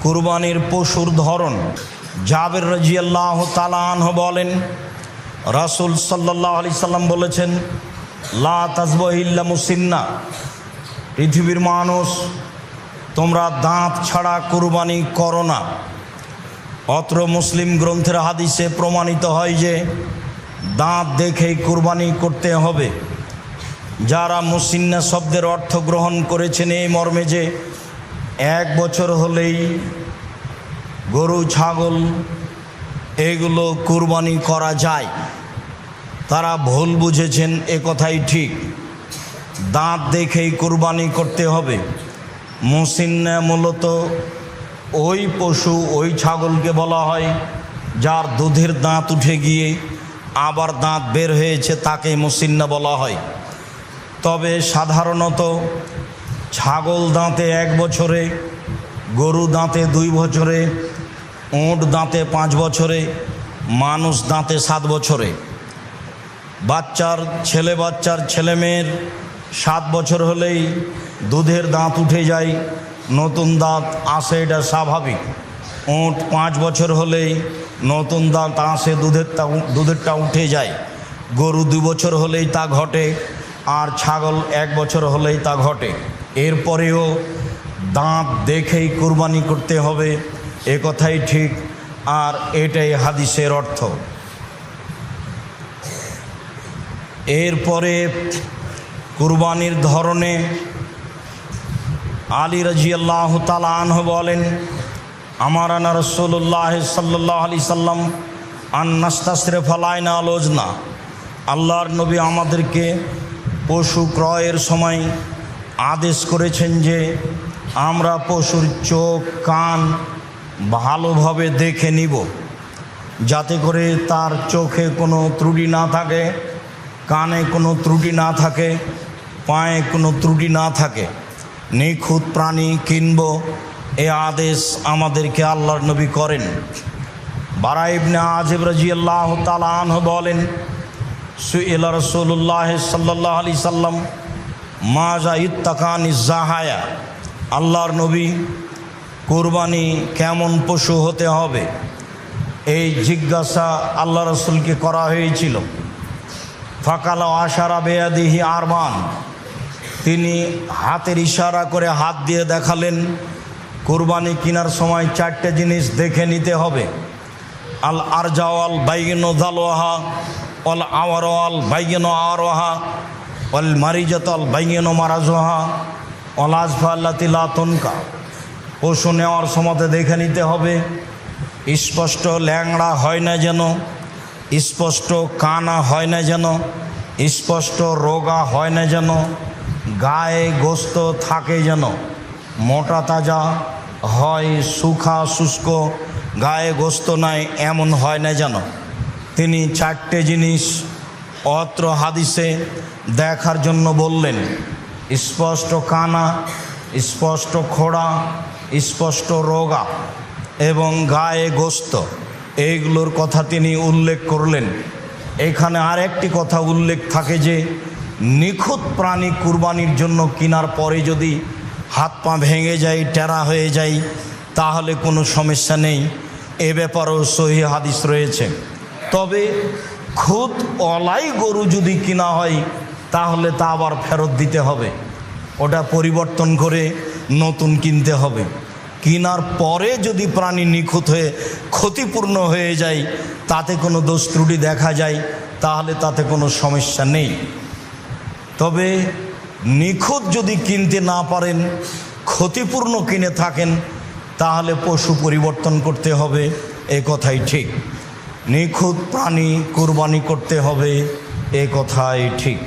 কুরবানির পশুর ধরন। জাবের রাদিয়াল্লাহু তাআলা আনহু বলেন, রাসূল সাল্লাল্লাহু আলাইহি সাল্লাম বলেছেন, লা তাযবাহু ইল্লা মুসিন্না, পৃথিবীর মানুষ তোমরা দাঁত ছাড়া কুরবানি করো না। অত্র মুসলিম গ্রন্থের হাদিসে প্রমাণিত হয় যে দাঁত দেখেই কুরবানি করতে হবে। যারা মুসিন্না শব্দের অর্থ গ্রহণ করেছেন এই মর্মে যে 1 বছর হলেই গরু ছাগল এগুলো কুরবানি করা যায়, তারা ভুল বুঝেছেন। এ কথাই ঠিক, দাঁত দেখেই কুরবানি করতে হবে। মুসিন্না মূলত ওই পশু, ওই ছাগলকে বলা হয় যার দুধের দাঁত উঠে গিয়ে আবার দাঁত বের হয়েছে, তাকে মুসিন্না বলা হয়। তবে সাধারণত ছাগল দাঁতে 1 বছরে, গরু দাঁতে 2 বছরে, উট দাঁতে 5 বছরে, মানুষ দাঁতে 7 বছরে। বাচ্চার ছেলে মেয়ের 7 বছর হলেই দুধের দাঁত উঠে যায়, নতুন দাঁত আসে, এটা স্বাভাবিক। উট 5 বছর হলেই নতুন দাঁত আসে, দুধেরটা উঠে যায়। গরু 2 বছর হলেই তা ঘটে, আর ছাগল 1 বছর হলেই তা ঘটে। এরপরেও দাঁত দেখেই কুরবানি করতে হবে, এ কথাই ঠিক, আর এটাই হাদিসের অর্থ। এরপরে কুরবানির ধরনে আলী রাদিয়াল্লাহু তাআলা আনহু বলেন, আমারানা রাসূলুল্লাহ সাল্লাল্লাহু আলাইহি সাল্লাম আন নাস্তাসরিফা লানা আল ওজনা, আল্লাহর নবী আমাদেরকে পশু ক্রয়ের সময় আদেশ করেছেন যে আমরা পশুর চোখ কান ভালোভাবে দেখে নিব, যাতে করে তার চোখে কোনো ত্রুটি না থাকে, কানে কোনো ত্রুটি না থাকে, পায়ে কোনো ত্রুটি না থাকে। নিখুঁত প্রাণী কিনব, এ আদেশ আমাদেরকে আল্লাহর নবী করেন। বারা ইবনে আজিব রাদিয়াল্লাহু তাআলা আনহু বলেন, সুইলা রাসূলুল্লাহ সাল্লাল্লাহু আলাইহি সাল্লাম মাজা ইত্তাকানি জাহায়া, আল্লাহর নবী কুরবানি কেমন পশু হতে হবে এই জিজ্ঞাসা আল্লাহ রাসূলকে করা হয়েছিল। ফাকালা আশারা বেয়াদিহি আরবান, তিনি হাতের ইশারা করে হাত দিয়ে দেখালেন কুরবানি কেনার সময় 4টে জিনিস দেখে নিতে হবে। আল আরজাওয়াল বাইয়িনু যালওয়াহা, অল আওয়ারওয়াল বাইয়িনু আওয়ারওয়াহা, অল মারিজাতাল বাইয়িনু মারাজুহা, অল আজফাল্লাতি লা তুনকা। পশু নেওয়ার সময় দেখে নিতে হবে স্পষ্ট ল্যাংড়া হয় না যেন, স্পষ্ট কানা হয় না যেন, স্পষ্ট রোগা হয় না যেন, গায়ে গোস্ত থাকে যেন, মোটা তাজা হয়, শুখা শুষ্ক গায়ে গোস্ত নাই এমন হয় না যেন। তিনি 4টে জিনিস অত্র হাদিসে দেখার জন্য বললেন। স্পষ্ট কানা, স্পষ্ট খোড়া, স্পষ্ট রোগা এবং গায়ে গোস্ত, এইগুলোর কথা তিনি উল্লেখ করলেন। এখানে আরেকটি কথা উল্লেখ থাকে যে নিখুঁত প্রাণী কুরবানির জন্য কেনার পরে যদি হাত পা ভেঙে যায়, টেরা হয়ে যায়, তাহলে কোনো সমস্যা নেই, এ ব্যাপারেও সহিহ হাদিস রয়েছে। তবে খুদ অলাই গরু যদি কিনা হয় তাহলে তা আবার ফেরত দিতে হবে, ওটা পরিবর্তন করে নতুন কিনতে হবে। কেনার পরে যদি প্রাণী নিখুঁত হয়ে ক্ষতিপূর্ণ হয়ে যায়, তাতে কোনো দোষ ত্রুটি দেখা যায়, তাহলে তাতে কোনো সমস্যা নেই। তবে নিখুঁত যদি কিনতে না পারেন, ক্ষতিপূর্ণ কিনে থাকেন, তাহলে পশু পরিবর্তন করতে হবে, এ কথাই ঠিক। নিখুঁত প্রাণী কুরবানি করতে হবে, এ কথাই ঠিক।